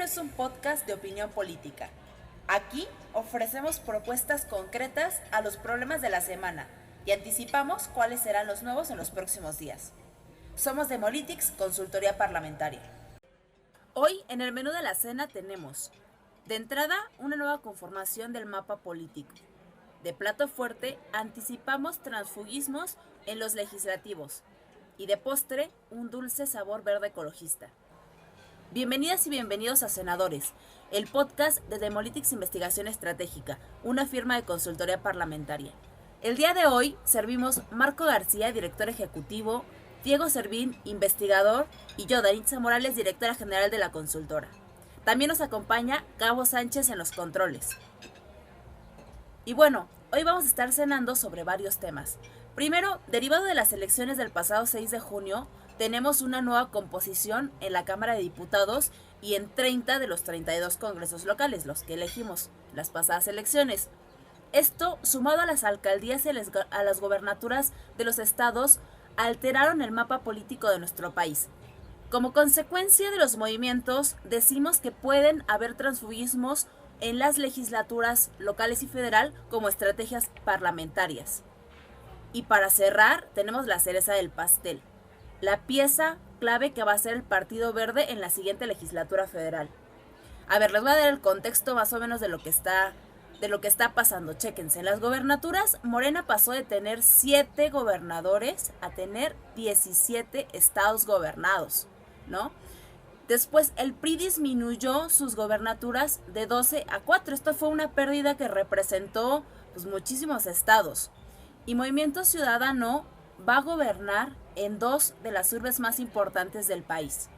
no es un podcast de opinión política. Aquí ofrecemos propuestas concretas a los problemas de la semana y anticipamos cuáles serán los nuevos en los próximos días. Somos Demolitics, consultoría parlamentaria. Hoy en el menú de la cena tenemos, de entrada, una nueva conformación del mapa político. De plato fuerte, anticipamos transfugismos en los legislativos. Y de postre, un dulce sabor verde ecologista. Bienvenidas y bienvenidos a Senadores, el podcast de Demolitics Investigación Estratégica, una firma de consultoría parlamentaria. El día de hoy servimos Marco García, director ejecutivo, Diego Servín, investigador, y yo, Danitza Morales, directora general de la consultora. También nos acompaña Gabo Sánchez en los controles. Y bueno, hoy vamos a estar cenando sobre varios temas. Primero, derivado de las elecciones del pasado 6 de junio, tenemos una nueva composición en la Cámara de Diputados y en 30 de los 32 congresos locales, los que elegimos las pasadas elecciones. Esto, sumado a las alcaldías y a las gobernaturas de los estados, alteraron el mapa político de nuestro país. Como consecuencia de los movimientos, decimos que pueden haber transfugismos en las legislaturas locales y federal como estrategias parlamentarias. Y para cerrar, tenemos la cereza del pastel, la pieza clave que va a ser el Partido Verde en la siguiente legislatura federal. A ver, les voy a dar el contexto más o menos de lo que está pasando. Chéquense, en las gobernaturas, Morena pasó de tener 7 gobernadores a tener 17 estados gobernados, ¿no? Después, el PRI disminuyó sus gobernaturas de 12 a 4. Esto fue una pérdida que representó pues, muchísimos estados. Y Movimiento Ciudadano va a gobernar en 2 de las urbes más importantes del país.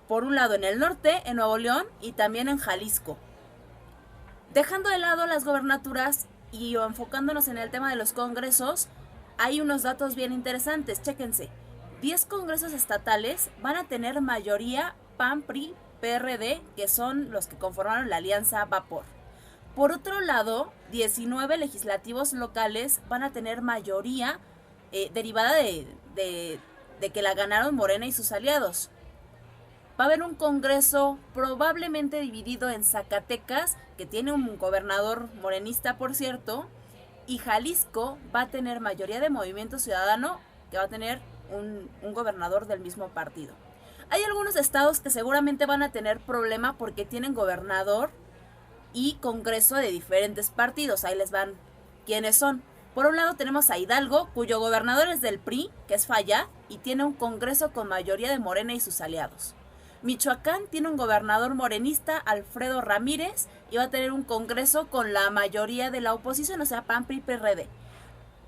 Por un lado en el norte, en Nuevo León, y también en Jalisco. Dejando de lado las gobernaturas y enfocándonos en el tema de los congresos, hay unos datos bien interesantes, chéquense. 10 congresos estatales van a tener mayoría PAN, PRI, PRD, que son los que conformaron la alianza Vapor. Por otro lado, 19 legislativos locales van a tener mayoría derivada de que la ganaron Morena y sus aliados. Va a haber un congreso probablemente dividido en Zacatecas, que tiene un gobernador morenista, por cierto, y Jalisco va a tener mayoría de Movimiento Ciudadano, que va a tener un gobernador del mismo partido. Hay algunos estados que seguramente van a tener problema porque tienen gobernador y congreso de diferentes partidos. Ahí les van quiénes son. Por un lado tenemos a Hidalgo, cuyo gobernador es del PRI, que es Falla, y tiene un congreso con mayoría de Morena y sus aliados. Michoacán tiene un gobernador morenista, Alfredo Ramírez, y va a tener un congreso con la mayoría de la oposición, o sea, PAN, PRI, PRD.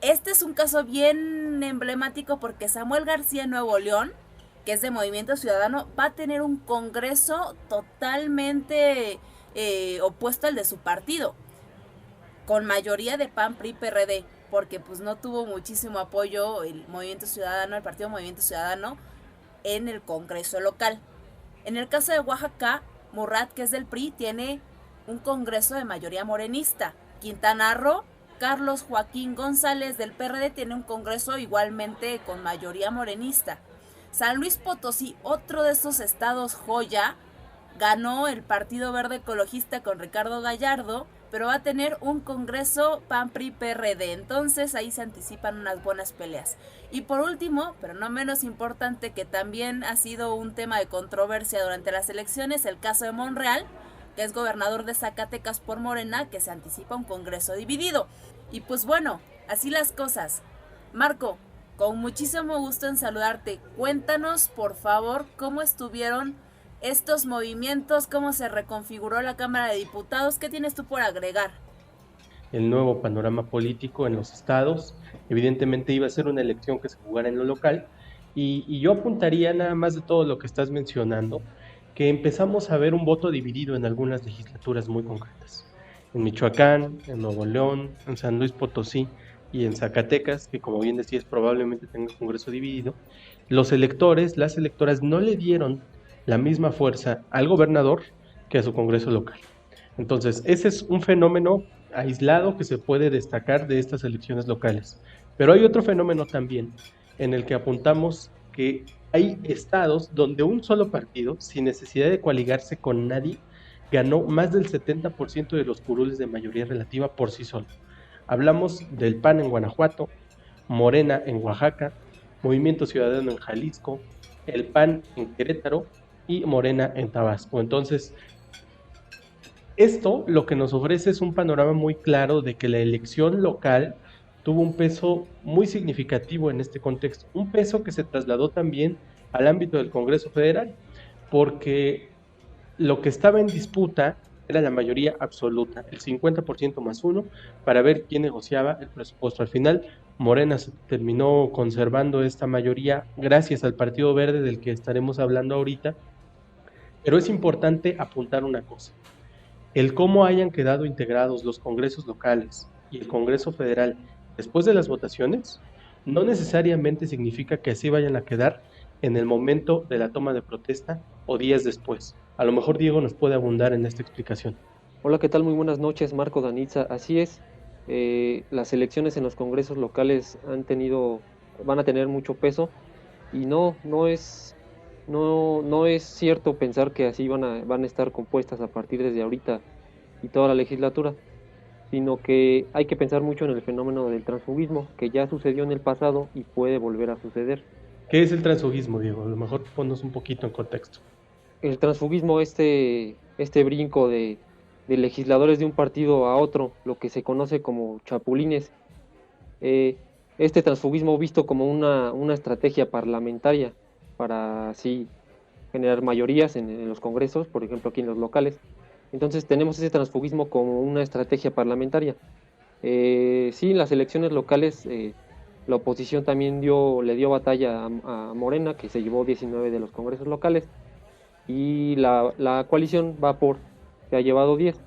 Este es un caso bien emblemático porque Samuel García en Nuevo León, que es de Movimiento Ciudadano, va a tener un congreso totalmente opuesto al de su partido, con mayoría de PAN, PRI, PRD, porque pues no tuvo muchísimo apoyo el Movimiento Ciudadano, el Partido Movimiento Ciudadano, en el Congreso local. En el caso de Oaxaca, Murat, que es del PRI, tiene un congreso de mayoría morenista. Quintana Roo, Carlos Joaquín González del PRD tiene un congreso igualmente con mayoría morenista. San Luis Potosí, otro de esos estados joya, ganó el Partido Verde Ecologista con Ricardo Gallardo, pero va a tener un congreso PAN-PRI-PRD, entonces ahí se anticipan unas buenas peleas. Y por último, pero no menos importante, que también ha sido un tema de controversia durante las elecciones, el caso de Monreal, que es gobernador de Zacatecas por Morena, que se anticipa un congreso dividido. Y pues bueno, así las cosas. Marco, con muchísimo gusto en saludarte. Cuéntanos, por favor, cómo estuvieron estos movimientos, cómo se reconfiguró la Cámara de Diputados. ¿Qué tienes tú por agregar? El nuevo panorama político en los estados. Evidentemente iba a ser una elección que se jugara en lo local y yo apuntaría nada más de todo lo que estás mencionando, que empezamos a ver un voto dividido en algunas legislaturas muy concretas. En Michoacán, en Nuevo León, en San Luis Potosí y en Zacatecas, que como bien decías probablemente tenga un congreso dividido, los electores, las electoras no le dieron la misma fuerza al gobernador que a su congreso local. Entonces, ese es un fenómeno aislado que se puede destacar de estas elecciones locales. Pero hay otro fenómeno también en el que apuntamos que hay estados donde un solo partido, sin necesidad de coaligarse con nadie, ganó más del 70% de los curules de mayoría relativa por sí solo. Hablamos del PAN en Guanajuato, Morena en Oaxaca, Movimiento Ciudadano en Jalisco, el PAN en Querétaro y Morena en Tabasco. Entonces, esto lo que nos ofrece es un panorama muy claro de que la elección local tuvo un peso muy significativo en este contexto, un peso que se trasladó también al ámbito del Congreso Federal, porque lo que estaba en disputa era la mayoría absoluta, el 50% más uno, para ver quién negociaba el presupuesto. Al final, Morena se terminó conservando esta mayoría gracias al Partido Verde del que estaremos hablando ahorita, pero es importante apuntar una cosa. El cómo hayan quedado integrados los congresos locales y el Congreso Federal después de las votaciones no necesariamente significa que así vayan a quedar en el momento de la toma de protesta o días después. A lo mejor Diego nos puede abundar en esta explicación. Hola, ¿qué tal? Muy buenas noches, Marco Danitza. Así es, las elecciones en los congresos locales van a tener mucho peso y no es cierto pensar que así van a estar compuestas a partir desde ahorita y toda la legislatura, sino que hay que pensar mucho en el fenómeno del transfugismo, que ya sucedió en el pasado y puede volver a suceder. ¿Qué es el transfugismo, Diego? A lo mejor ponnos un poquito en contexto. El transfugismo, este brinco de legisladores de un partido a otro, lo que se conoce como chapulines, este transfugismo visto como una estrategia parlamentaria para así generar mayorías en los congresos, por ejemplo aquí en los locales. Entonces tenemos ese transfugismo como una estrategia parlamentaria. Sí, en las elecciones locales la oposición también le dio batalla a Morena, que se llevó 19 de los congresos locales, y la coalición se ha llevado 10.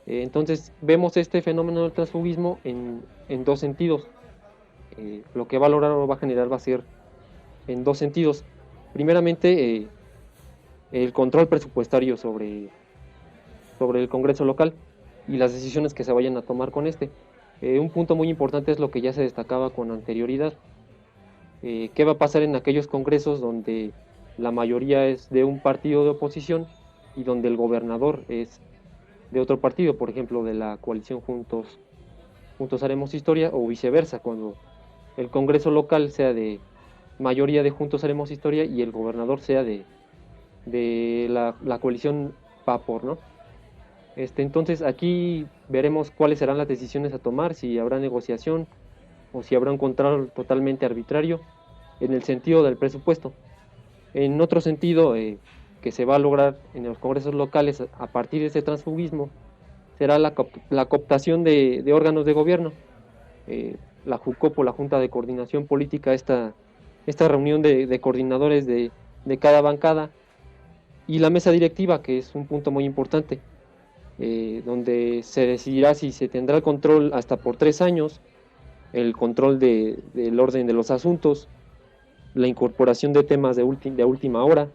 Entonces vemos este fenómeno del transfugismo en dos sentidos. Lo que va a lograr o va a generar va a ser en dos sentidos. Primeramente, el control presupuestario sobre el Congreso local y las decisiones que se vayan a tomar con este. Un punto muy importante es lo que ya se destacaba con anterioridad. ¿Qué va a pasar en aquellos congresos donde la mayoría es de un partido de oposición y donde el gobernador es de otro partido, por ejemplo, de la coalición Juntos Haremos Historia, o viceversa, cuando el Congreso local sea de mayoría de Juntos Haremos Historia y el gobernador sea de la coalición Vapor, ¿no? Entonces aquí veremos cuáles serán las decisiones a tomar, si habrá negociación o si habrá un control totalmente arbitrario en el sentido del presupuesto. En otro sentido, que se va a lograr en los congresos locales a partir de ese transfugismo, será la cooptación de órganos de gobierno. La JUCOPO, la Junta de Coordinación Política, esta reunión de coordinadores de cada bancada, y la mesa directiva, que es un punto muy importante, donde se decidirá si se tendrá el control hasta por 3 años, el control del orden de los asuntos, la incorporación de temas de última hora,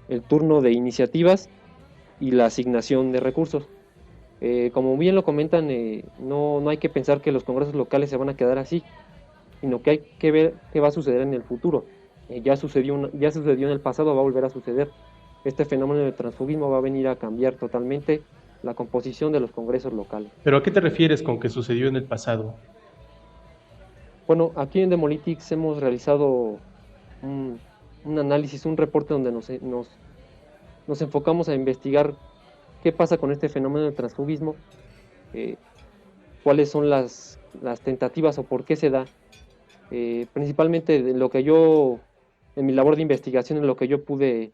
el turno de iniciativas y la asignación de recursos. Como bien lo comentan, no hay que pensar que los congresos locales se van a quedar así, sino que hay que ver qué va a suceder en el futuro. Ya sucedió en el pasado, va a volver a suceder. Este fenómeno de transfugismo va a venir a cambiar totalmente la composición de los congresos locales. ¿Pero a qué te refieres con que sucedió en el pasado? Bueno, aquí en Demolitics hemos realizado un análisis, un reporte donde nos enfocamos a investigar qué pasa con este fenómeno de transfugismo, cuáles son las tentativas o por qué se da. Principalmente en mi labor de investigación, en lo que yo pude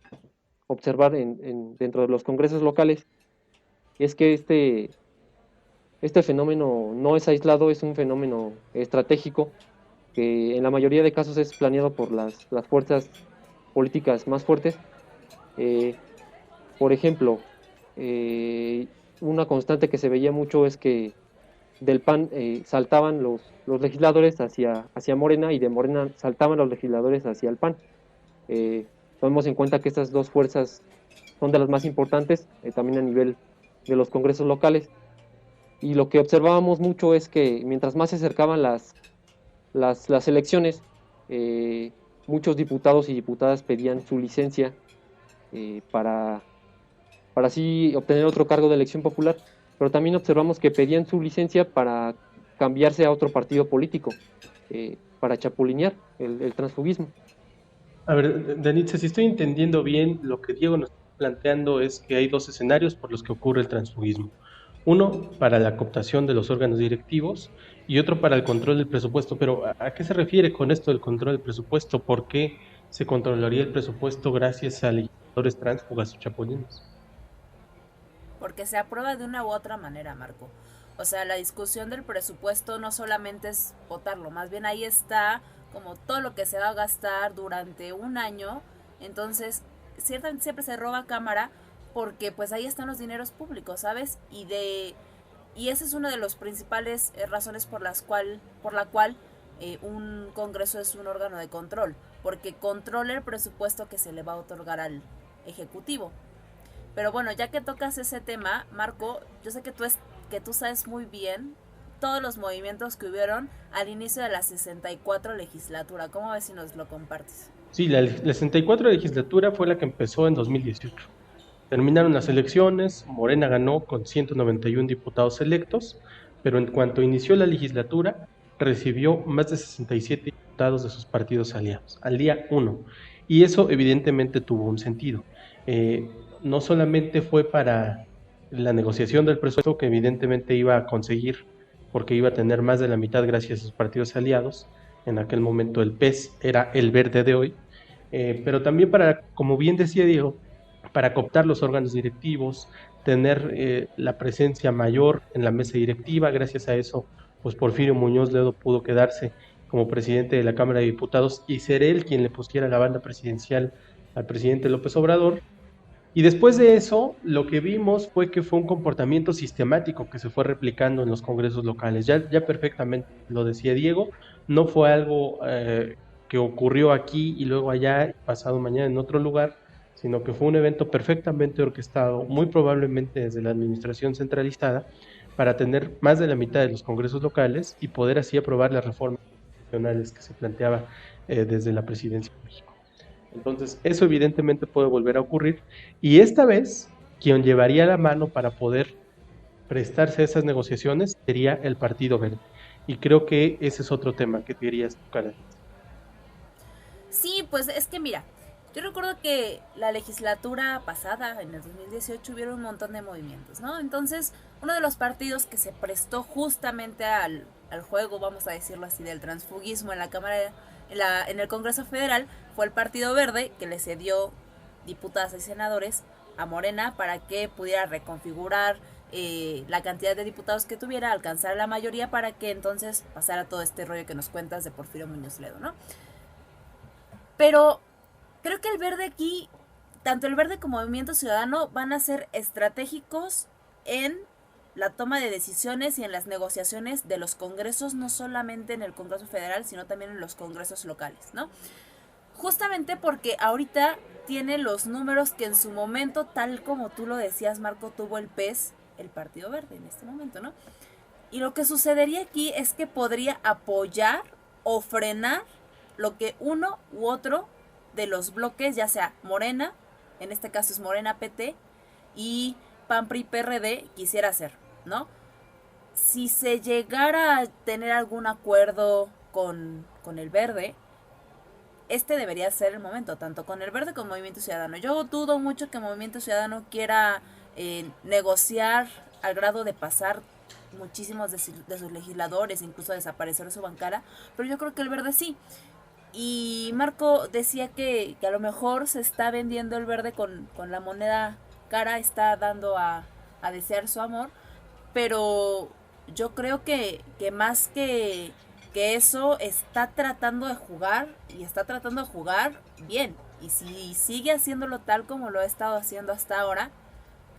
observar dentro de los congresos locales, es que este fenómeno no es aislado, es un fenómeno estratégico que en la mayoría de casos es planeado por las fuerzas políticas más fuertes. Por ejemplo, una constante que se veía mucho es que del PAN saltaban los legisladores hacia Morena, y de Morena saltaban los legisladores hacia el PAN. Tomemos en cuenta que estas dos fuerzas son de las más importantes, también a nivel de los congresos locales, y lo que observábamos mucho es que mientras más se acercaban las elecciones, muchos diputados y diputadas pedían su licencia para así obtener otro cargo de elección popular, pero también observamos que pedían su licencia para cambiarse a otro partido político, para chapulinear el transfugismo. A ver, Danitza, si estoy entendiendo bien, lo que Diego nos está planteando es que hay dos escenarios por los que ocurre el transfugismo. Uno para la cooptación de los órganos directivos y otro para el control del presupuesto. Pero ¿a qué se refiere con esto del control del presupuesto? ¿Por qué se controlaría el presupuesto gracias a legisladores tránsfugas o chapulines? Porque se aprueba de una u otra manera, Marco. O sea, la discusión del presupuesto no solamente es votarlo, más bien ahí está como todo lo que se va a gastar durante un año. Entonces, ciertamente siempre se roba cámara porque pues ahí están los dineros públicos, ¿sabes? Y esa es una de las principales razones por la cual un congreso es un órgano de control, porque controla el presupuesto que se le va a otorgar al ejecutivo. Pero bueno, ya que tocas ese tema, Marco, yo sé que tú sabes muy bien todos los movimientos que hubieron al inicio de la 64 legislatura. ¿Cómo ves si nos lo compartes? Sí, la 64 legislatura fue la que empezó en 2018. Terminaron las elecciones, Morena ganó con 191 diputados electos, pero en cuanto inició la legislatura, recibió más de 67 diputados de sus partidos aliados, al día 1. Y eso evidentemente tuvo un sentido. No solamente fue para la negociación del presupuesto, que evidentemente iba a conseguir, porque iba a tener más de la mitad gracias a sus partidos aliados. En aquel momento el PES era el verde de hoy, pero también para, como bien decía Diego, para cooptar los órganos directivos, tener la presencia mayor en la mesa directiva. Gracias a eso, pues Porfirio Muñoz Ledo pudo quedarse como presidente de la Cámara de Diputados y ser él quien le pusiera la banda presidencial al presidente López Obrador. Y después de eso, lo que vimos fue que fue un comportamiento sistemático que se fue replicando en los congresos locales. Ya perfectamente lo decía Diego, no fue algo que ocurrió aquí y luego allá, pasado mañana en otro lugar, sino que fue un evento perfectamente orquestado, muy probablemente desde la administración centralizada, para tener más de la mitad de los congresos locales y poder así aprobar las reformas constitucionales que se planteaba desde la presidencia de México. Entonces, eso evidentemente puede volver a ocurrir y esta vez quien llevaría la mano para poder prestarse a esas negociaciones sería el Partido Verde. Y creo que ese es otro tema que querías tocar. Sí, pues es que mira, yo recuerdo que la legislatura pasada, en el 2018, hubieron un montón de movimientos, ¿no? Entonces, uno de los partidos que se prestó justamente al juego, vamos a decirlo así, del transfugismo en la Cámara, en el Congreso Federal, fue el Partido Verde, que le cedió diputadas y senadores a Morena para que pudiera reconfigurar la cantidad de diputados que tuviera, alcanzar la mayoría para que entonces pasara todo este rollo que nos cuentas de Porfirio Muñoz Ledo, ¿no? Pero creo que el Verde aquí, tanto el Verde como Movimiento Ciudadano, van a ser estratégicos en la toma de decisiones y en las negociaciones de los congresos, no solamente en el Congreso Federal, sino también en los congresos locales, ¿no? Justamente porque ahorita tiene los números que en su momento, tal como tú lo decías, Marco, tuvo el PES, el Partido Verde en este momento, ¿no? Y lo que sucedería aquí es que podría apoyar o frenar lo que uno u otro de los bloques, ya sea Morena, en este caso es Morena PT, y PAN PRI PRD, quisiera hacer, ¿no? Si se llegara a tener algún acuerdo con el Verde, este debería ser el momento, tanto con el Verde como Movimiento Ciudadano. Yo dudo mucho que Movimiento Ciudadano quiera negociar al grado de pasar muchísimos de sus legisladores, incluso desaparecer su bancada, pero yo creo que el Verde sí. Y Marco decía que a lo mejor se está vendiendo el Verde con la moneda cara, está dando a desear su amor, pero yo creo que más que eso está tratando de jugar y está tratando de jugar bien. Y si sigue haciéndolo tal como lo ha estado haciendo hasta ahora,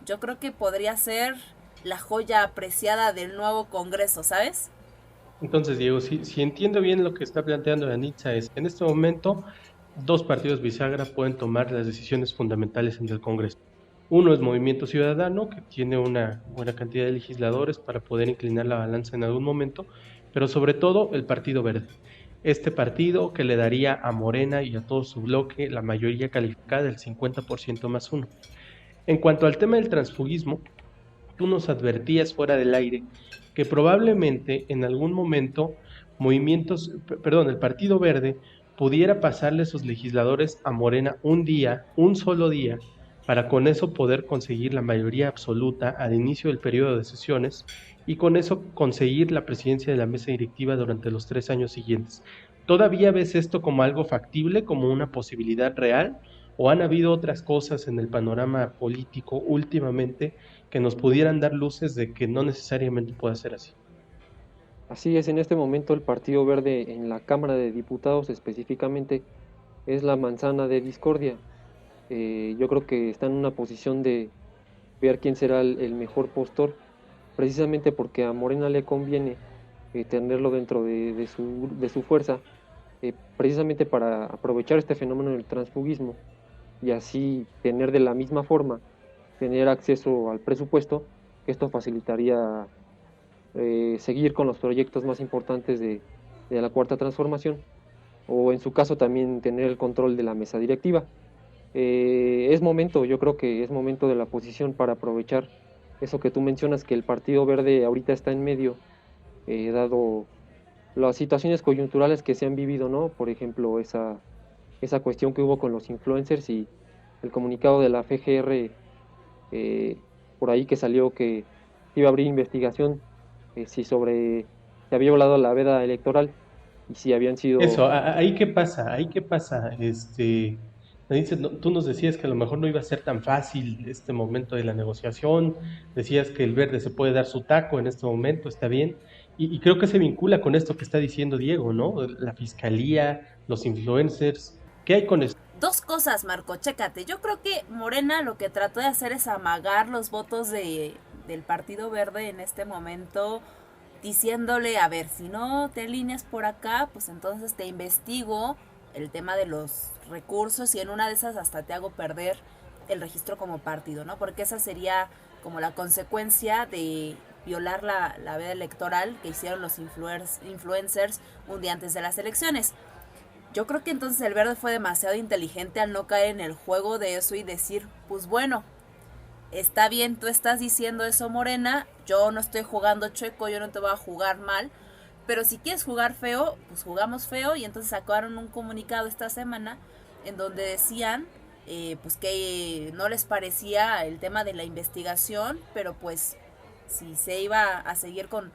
yo creo que podría ser la joya apreciada del nuevo Congreso, ¿sabes? Entonces, Diego, si entiendo bien lo que está planteando Danitza es, en este momento, dos partidos bisagra pueden tomar las decisiones fundamentales en el Congreso. Uno es Movimiento Ciudadano, que tiene una buena cantidad de legisladores para poder inclinar la balanza en algún momento, pero sobre todo el Partido Verde. este partido que le daría a Morena y a todo su bloque la mayoría calificada del 50% más uno. En cuanto al tema del transfugismo, tú nos advertías fuera del aire que probablemente en algún momento el Partido Verde pudiera pasarle sus legisladores a Morena un día, un solo día, para con eso poder conseguir la mayoría absoluta al inicio del periodo de sesiones y con eso conseguir la presidencia de la mesa directiva durante los 3 años siguientes. ¿Todavía ves esto como algo factible, como una posibilidad real? ¿O han habido otras cosas en el panorama político últimamente que nos pudieran dar luces de que no necesariamente pueda ser así? Así es, en este momento el Partido Verde en la Cámara de Diputados específicamente es la manzana de discordia. Yo creo que está en una posición de ver quién será el mejor postor, precisamente porque a Morena le conviene tenerlo dentro de su fuerza, precisamente para aprovechar este fenómeno del transfugismo y así tener de la misma forma, tener acceso al presupuesto, que esto facilitaría seguir con los proyectos más importantes de la Cuarta Transformación, o en su caso también tener el control de la mesa directiva. Es momento, yo creo que es momento de la oposición para aprovechar eso que tú mencionas, que el Partido Verde ahorita está en medio, dado las situaciones coyunturales que se han vivido, ¿no? Por ejemplo, esa cuestión que hubo con los influencers y el comunicado de la FGR por ahí que salió que iba a abrir investigación si se había violado la veda electoral y si habían sido... Eso, ahí qué pasa, tú nos decías que a lo mejor no iba a ser tan fácil este momento de la negociación, decías que el verde se puede dar su taco en este momento, está bien, y creo que se vincula con esto que está diciendo Diego, ¿no? La fiscalía, los influencers, ¿qué hay con esto? Dos cosas, Marco, chécate. Yo creo que Morena lo que trató de hacer es amagar los votos del Partido Verde en este momento, diciéndole, a ver, si no te alineas por acá, pues entonces te investigo el tema de los recursos y en una de esas hasta te hago perder el registro como partido, ¿no? Porque esa sería como la consecuencia de violar la veda electoral que hicieron los influencers un día antes de las elecciones. Yo creo que entonces el Verde fue demasiado inteligente al no caer en el juego de eso y decir, pues bueno, está bien, tú estás diciendo eso, Morena, yo no estoy jugando chueco, yo no te voy a jugar mal, pero si quieres jugar feo, pues jugamos feo. Y entonces sacaron un comunicado esta semana en donde decían pues que no les parecía el tema de la investigación, pero pues si se iba a seguir con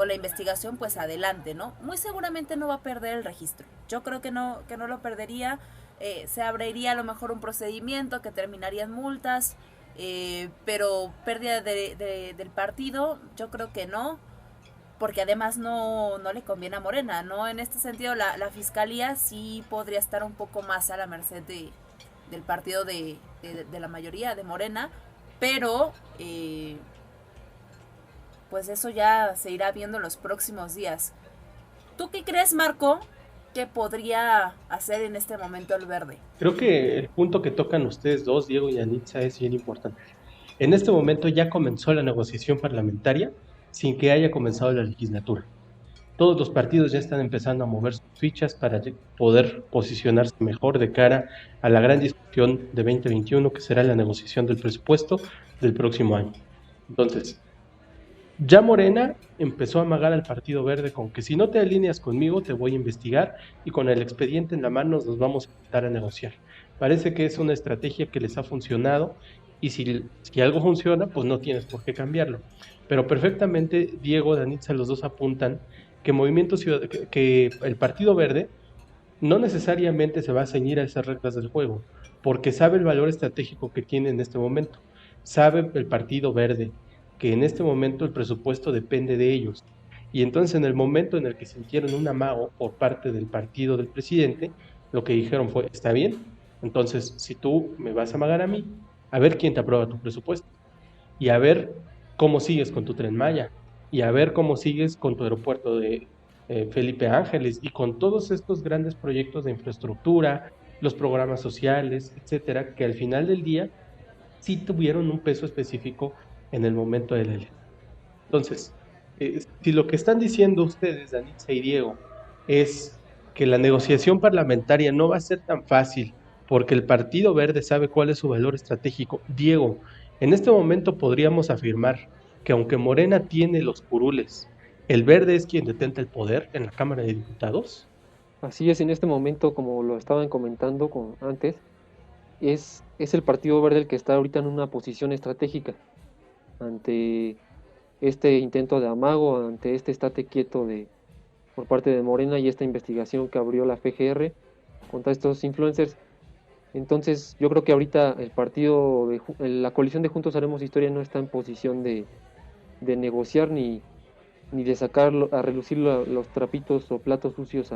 la investigación, pues adelante, ¿no? Muy seguramente no va a perder el registro. Yo creo que no lo perdería. Se abriría a lo mejor un procedimiento que terminaría en multas, pero pérdida del partido, yo creo que no, porque además no le conviene a Morena, ¿no? En este sentido, la fiscalía sí podría estar un poco más a la merced del partido de la mayoría de Morena, pero pues eso ya se irá viendo en los próximos días. ¿Tú qué crees, Marco, que podría hacer en este momento el Verde? Creo que el punto que tocan ustedes dos, Diego y Anitza, es bien importante. En este momento ya comenzó la negociación parlamentaria sin que haya comenzado la legislatura. Todos los partidos ya están empezando a mover sus fichas para poder posicionarse mejor de cara a la gran discusión de 2021, que será la negociación del presupuesto del próximo año. Entonces, ya Morena empezó a amagar al Partido Verde con que si no te alineas conmigo te voy a investigar y con el expediente en la mano nos vamos a sentar a negociar. Parece que es una estrategia que les ha funcionado y si algo funciona, pues no tienes por qué cambiarlo. Pero perfectamente Diego, Danitza, los dos apuntan que que el Partido Verde no necesariamente se va a ceñir a esas reglas del juego, porque sabe el valor estratégico que tiene en este momento. Sabe el Partido Verde que en este momento el presupuesto depende de ellos. Y entonces en el momento en el que sintieron un amago por parte del partido del presidente, lo que dijeron fue, está bien, entonces si tú me vas a amagar a mí, a ver quién te aprueba tu presupuesto. Y a ver cómo sigues con tu Tren Maya. Y a ver cómo sigues con tu aeropuerto de Felipe Ángeles y con todos estos grandes proyectos de infraestructura, los programas sociales, etcétera, que al final del día sí tuvieron un peso específico en el momento de la elección. Entonces, si lo que están diciendo ustedes, Danitza y Diego, es que la negociación parlamentaria no va a ser tan fácil porque el Partido Verde sabe cuál es su valor estratégico. Diego, en este momento podríamos afirmar que aunque Morena tiene los curules, el Verde es quien detenta el poder en la Cámara de Diputados. Así es, en este momento, como lo estaban comentando antes, es el Partido Verde el que está ahorita en una posición estratégica ante este intento de amago, ante este estate quieto por parte de Morena y esta investigación que abrió la FGR contra estos influencers. Entonces, yo creo que ahorita la coalición de Juntos Haremos Historia no está en posición de negociar ni de sacar a relucir los trapitos o platos sucios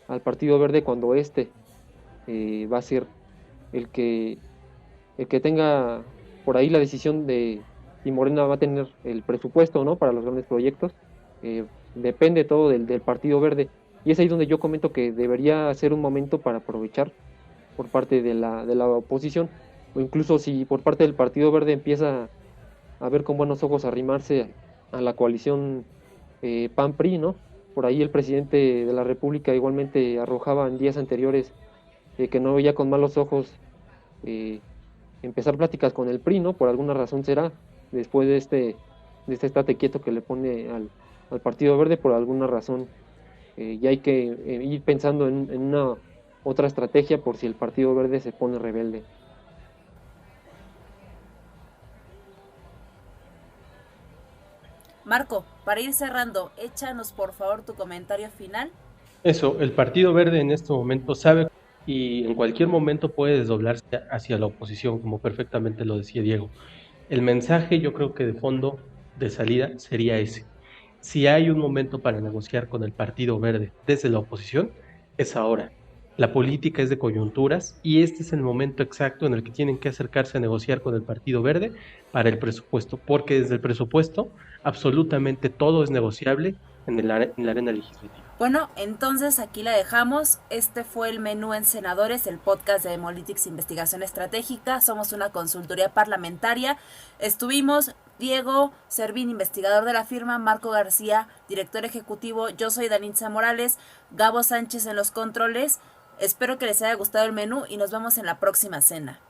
al Partido Verde cuando va a ser el que, el que tenga por ahí la decisión de si Morena va a tener el presupuesto o no para los grandes proyectos. Depende todo del Partido Verde. Y es ahí donde yo comento que debería ser un momento para aprovechar por parte de la oposición, o incluso si por parte del Partido Verde empieza a ver con buenos ojos arrimarse a la coalición PAN-PRI, ¿no? Por ahí el presidente de la República igualmente arrojaba en días anteriores que no veía con malos ojos eh, empezar pláticas con el PRI, ¿no? Por alguna razón será, después de este estate quieto que le pone al Partido Verde, por alguna razón ya hay que ir pensando en una otra estrategia por si el Partido Verde se pone rebelde. Marco, para ir cerrando, échanos por favor tu comentario final. Eso, el Partido Verde en este momento sabe y en cualquier momento puede desdoblarse hacia la oposición, como perfectamente lo decía Diego. El mensaje yo creo que de fondo, de salida, sería ese. Si hay un momento para negociar con el Partido Verde desde la oposición, es ahora. La política es de coyunturas y este es el momento exacto en el que tienen que acercarse a negociar con el Partido Verde para el presupuesto, porque desde el presupuesto absolutamente todo es negociable en la arena legislativa. Bueno, entonces aquí la dejamos. Este fue el menú en Senadores, el podcast de Demolitics Investigación Estratégica. Somos una consultoría parlamentaria. Estuvimos Diego Servín, investigador de la firma, Marco García, director ejecutivo. Yo soy Danitza Morales, Gabo Sánchez en los controles. Espero que les haya gustado el menú y nos vemos en la próxima cena.